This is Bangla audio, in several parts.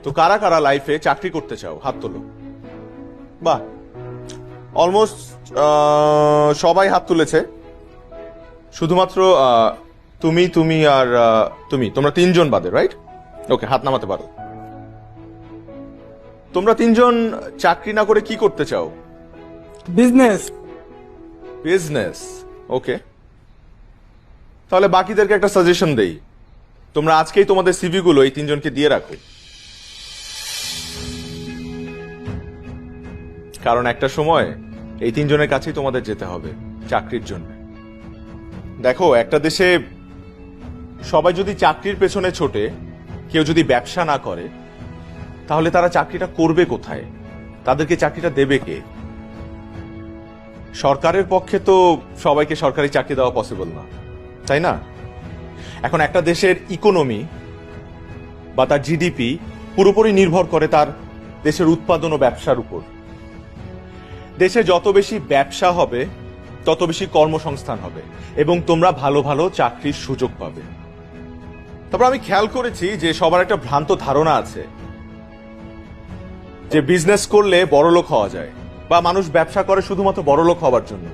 তো কারা কারা লাইফে চাকরি করতে চাও হাত তোলো। বাহ, অলমোস্ট সবাই হাত তুলেছে। শুধুমাত্র তুমি তুমি আর তোমরা তিনজন বাদে, রাইট? ওকে, হাত নামাতে পারো। তোমরা তিনজন চাকরি না করে কি করতে চাও? বিজনেস। বিজনেস, ওকে। তাহলে বাকিদেরকে একটা সাজেশন দেই, তোমরা আজকেই তোমাদের সিভি গুলো এই তিনজনকে দিয়ে রাখো, কারণ একটা সময় এই তিনজনের কাছেই তোমাদের যেতে হবে চাকরির জন্য। দেখো, একটা দেশে সবাই যদি চাকরির পেছনে ছোটে, কেউ যদি ব্যবসা না করে, তাহলে তারা চাকরিটা করবে কোথায়? তাদেরকে চাকরিটা দেবে কে? সরকারের পক্ষে তো সবাইকে সরকারি চাকরি দেওয়া পসিবল না, তাই না? এখন একটা দেশের ইকোনমি বা তার জিডিপি পুরোপুরি নির্ভর করে তার দেশের উৎপাদন ও ব্যবসার উপর। দেশে যত বেশি ব্যবসা হবে, তত বেশি কর্মসংস্থান হবে এবং তোমরা ভালো ভালো চাকরির সুযোগ পাবে। তারপর আমি খেয়াল করেছি যে সবার একটা ভ্রান্ত ধারণা আছে যে বিজনেস করলে বড়লোক হওয়া যায়, বা মানুষ ব্যবসা করে শুধুমাত্র বড়লোক হওয়ার জন্য।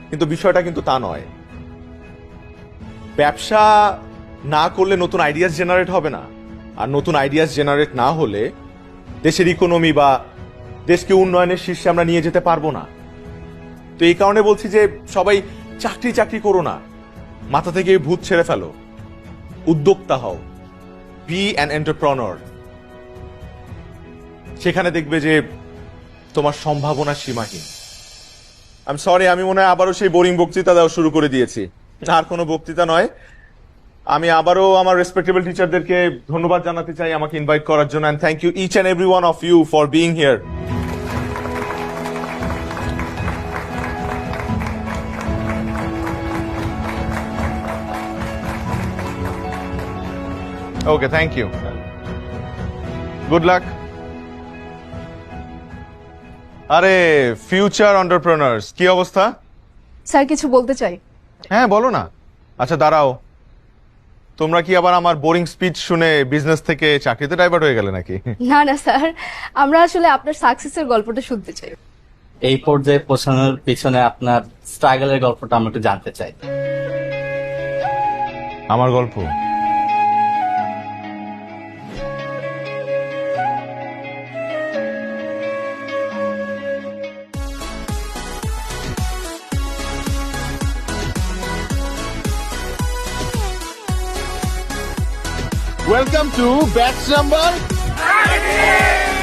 কিন্তু বিষয়টা কিন্তু তা নয়। ব্যবসা না করলে নতুন আইডিয়াস জেনারেট হবে না, আর নতুন আইডিয়াস জেনারেট না হলে দেশের ইকোনমি বা দেশকে উন্নয়নের শীর্ষে আমরা নিয়ে যেতে পারবো না। তো এই কারণে বলছি যে সবাই চাকরি চাকরি করো না, মাথা থেকে এই ভূত ছেড়ে ফেলো, উদ্যোক্তা হও, বি অ্যান এন্টারপ্রেনার। সেখানে দেখবে যে তোমার সম্ভাবনা সীমাহীন। আই এম সরি, আমি মনে হয় আবারও সেই বোরিং বক্তৃতা দেওয়া শুরু করে দিয়েছি। আর কোনো বক্তৃতা নয়। আমি আবারও আমার রেসপেক্টেবল টিচারদেরকে ধন্যবাদ জানাতে চাই আমাকে ইনভাইট করার জন্য, and thank you each and every one of you for being here. Okay, thank you, good luck. আরে ফিউচার এন্টারপ্রেনার্স, কি অবস্থা? স্যার কিছু বলতে চাই। হ্যাঁ, বলো না। আচ্ছা দাঁড়াও, তোমরা কি আবার আমার বোরিং স্পিচ শুনে বিজনেস থেকে চাকরিতে ডাইভার্ট হয়ে গেলে নাকি? না না স্যার, আমরা আসলে আপনার সাকসেসের গল্পটা শুনতে চাই। এই পর্যায়ে পৌঁছানোর পিছনে আপনার স্ট্রাগলের গল্পটা আমরা একটু জানতে চাই। আমার গল্প? Welcome to batch number 30!